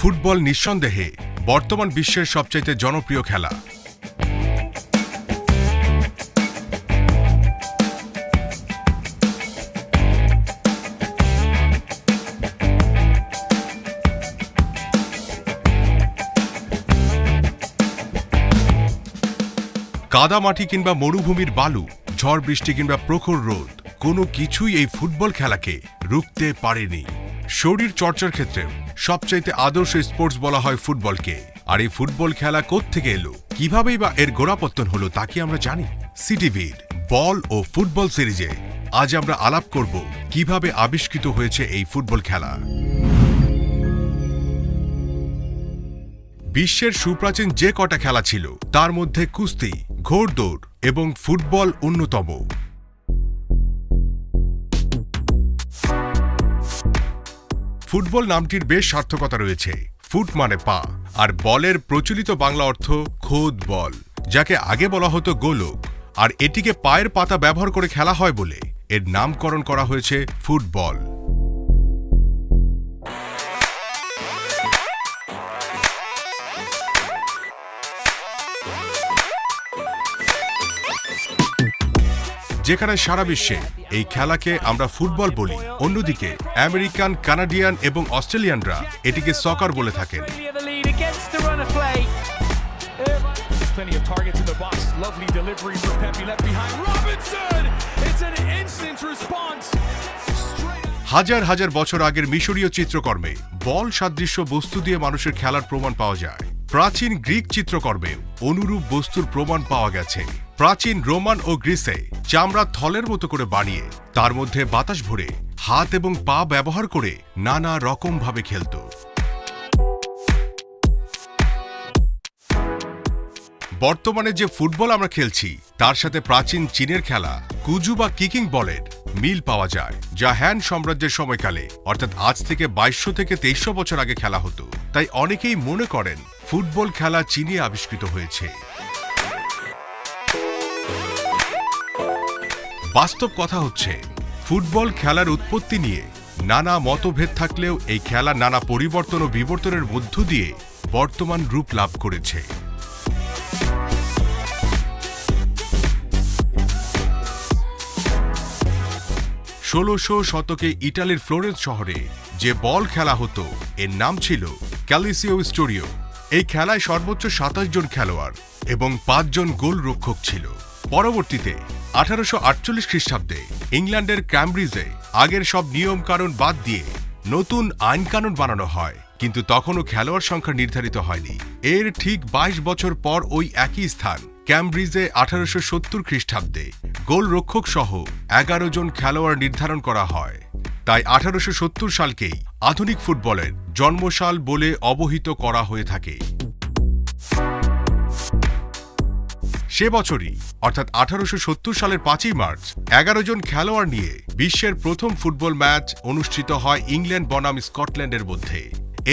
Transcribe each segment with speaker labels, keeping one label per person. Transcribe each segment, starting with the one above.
Speaker 1: Football নিঃসন্দেহে বর্তমান বিশ্বের সবচাইতে জনপ্রিয় খেলা। কাদামাটি কিংবা মরুভূমির বালু, ঝড় বৃষ্টি কিংবা প্রখর রোদ, কোনো কিছুই এই ফুটবল খেলাকে রুখতে পারেনি। শরীর চর্চার ক্ষেত্রে সবচাইতে আদর্শ স্পোর্টস বলা হয় ফুটবলকে। আর এই ফুটবল খেলা কোত্থেকে এলো, কিভাবেই বা এর গোড়াপত্তন হলো তা কি আমরা জানি? সিটিভির বল ও ফুটবল সিরিজে আজ আমরা আলাপ করব কিভাবে আবিষ্কৃত হয়েছে এই ফুটবল খেলা। বিশ্বের সুপ্রাচীন যে কটা খেলা ছিল তার মধ্যে কুস্তি, ঘোড়দৌড় এবং ফুটবল অন্যতম। ফুটবল নামটির বেশ সার্থকতা রয়েছে। ফুট মানে পা, আর বলের প্রচলিত বাংলা অর্থ খোদ বল, যাকে আগে বলা হতো গোলক, আর এটিকে পায়ের পাতা ব্যবহার করে খেলা হয় বলে এর নামকরণ করা হয়েছে ফুটবল। যেখানে সারা বিশ্বে এই খেলাকে আমরা ফুটবল বলি, অন্যদিকে আমেরিকান, কানাডিয়ান এবং অস্ট্রেলিয়ানরা এটিকে সকার বলে থাকেন। হাজার হাজার বছর আগের মিশরীয় চিত্রকর্মে বল সাদৃশ্য বস্তু দিয়ে মানুষের খেলার প্রমাণ পাওয়া যায়। প্রাচীন গ্রিক চিত্রকর্মেও অনুরূপ বস্তুর প্রমাণ পাওয়া গেছে। প্রাচীন রোমান ও গ্রিসে চামড়া থলের মতো করে বানিয়ে তার মধ্যে বাতাস ভরে হাত এবং পা ব্যবহার করে নানা রকম ভাবে খেলত। বর্তমানে যে ফুটবল আমরা খেলছি তার সাথে প্রাচীন চীনের খেলা কুজু বা কিকিং বলের মিল পাওয়া যায়, যা হ্যান সাম্রাজ্যের সময়কালে অর্থাৎ আজ থেকে 2200 থেকে 2300 বছর আগে খেলা হতো। তাই অনেকেই মনে করেন ফুটবল খেলা চীনে আবিষ্কৃত হয়েছে। বাস্তব কথা হচ্ছে, ফুটবল খেলার উৎপত্তি নিয়ে নানা মতভেদ থাকলেও এই খেলা নানা পরিবর্তন ও বিবর্তনের মধ্য দিয়ে বর্তমান রূপ লাভ করেছে। 1600 শতকে ইটালির ফ্লোরেন্স শহরে যে বল খেলা হতো এর নাম ছিল ক্যালিসিও স্টোরিও। এই খেলায় সর্বোচ্চ 27 জন খেলোয়াড় এবং 5 জন গোলরক্ষক ছিল। পরবর্তীতে 1848 খ্রিস্টাব্দে ইংল্যান্ডের ক্যামব্রিজে আগের সব নিয়ম কানুন বাদ দিয়ে নতুন আইন কানুন বানানো হয়, কিন্তু তখনও খেলোয়াড় সংখ্যা নির্ধারিত হয়নি। এর ঠিক 22 বছর পর ওই একই স্থান ক্যামব্রিজে 1870 খ্রিস্টাব্দে গোলরক্ষক সহ 11 জন খেলোয়াড় নির্ধারণ করা হয়। তাই 1870 সালকেই আধুনিক ফুটবলের জন্মসাল বলে অবহিত করা হয়ে থাকে। সে বছরই অর্থাৎ 1870 সালের 5ই মার্চ 11 জন খেলোয়াড় নিয়ে বিশ্বের প্রথম ফুটবল ম্যাচ অনুষ্ঠিত হয় ইংল্যান্ড বনাম স্কটল্যান্ডের মধ্যে।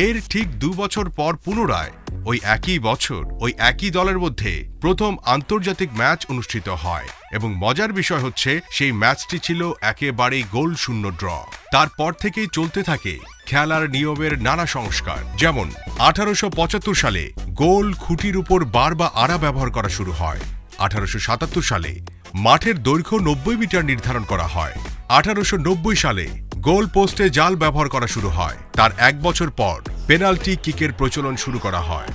Speaker 1: এর ঠিক 2 বছর পর পুনরায় ওই একই বছর ওই একই দলের মধ্যে প্রথম আন্তর্জাতিক ম্যাচ অনুষ্ঠিত হয়, এবং মজার বিষয় হচ্ছে সেই ম্যাচটি ছিল একেবারেই গোল শূন্য ড্র। তারপর থেকেই চলতে থাকে খেলার নিয়মের নানা সংস্কার। যেমন 1875 সালে গোল খুঁটির উপর বার বা আড়া ব্যবহার করা শুরু হয়। 1877 সালে মাঠের দৈর্ঘ্য 90 মিটার নির্ধারণ করা হয়। 1890 সালে গোল পোস্টে জাল ব্যবহার করা শুরু হয়। তার 1 বছর পর পেনাল্টি কিকের প্রচলন শুরু করা হয়,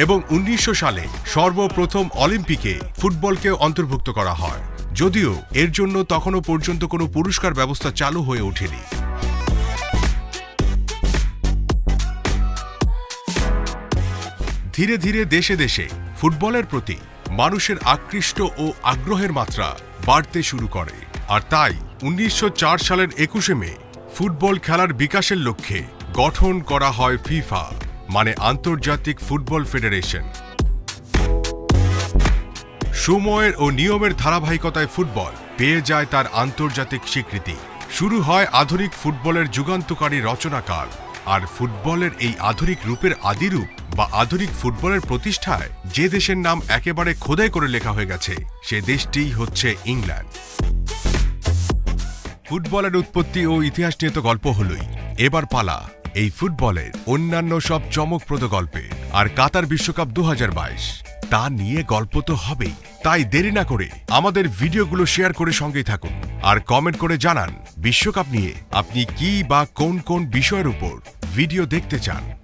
Speaker 1: এবং 1900 সালে সর্বপ্রথম অলিম্পিকে ফুটবলকেও অন্তর্ভুক্ত করা হয়, যদিও এর জন্য তখনও পর্যন্ত কোনো পুরস্কার ব্যবস্থা চালু হয়ে ওঠেনি। ধীরে ধীরে দেশে দেশে ফুটবলের প্রতি মানুষের আকৃষ্ট ও আগ্রহের মাত্রা বাড়তে শুরু করে, আর তাই 1904 সালের 21শে মে ফুটবল খেলার বিকাশের লক্ষ্যে গঠন করা হয় ফিফা, মানে আন্তর্জাতিক ফুটবল ফেডারেশন। সময়ের ও নিয়মের ধারাবাহিকতায় ফুটবল পেয়ে যায় তার আন্তর্জাতিক স্বীকৃতি। শুরু হয় আধুনিক ফুটবলের যুগান্তকারী রচনাকাল, আর ফুটবলের এই আধুনিক রূপের আদিরূপ বা আধুনিক ফুটবলের প্রতিষ্ঠায় যে দেশের নাম একেবারে খোদাই করে লেখা হয়ে গেছে সে দেশটিই হচ্ছে ইংল্যান্ড। ফুটবলের উৎপত্তি ও ইতিহাস নিয়ে তো গল্প হলোই, এবার পালা এই ফুটবলের অন্যান্য সব চমকপ্রদ গল্পে আর কাতার বিশ্বকাপ 2022 তা নিয়ে গল্প তো হবেই। তাই দেরি না করে আমাদের ভিডিওগুলো শেয়ার করে সঙ্গেই থাকুন আর কমেন্ট করে জানান বিশ্বকাপ নিয়ে আপনি কি বা কোন কোন বিষয়ের উপর ভিডিও দেখতে চান।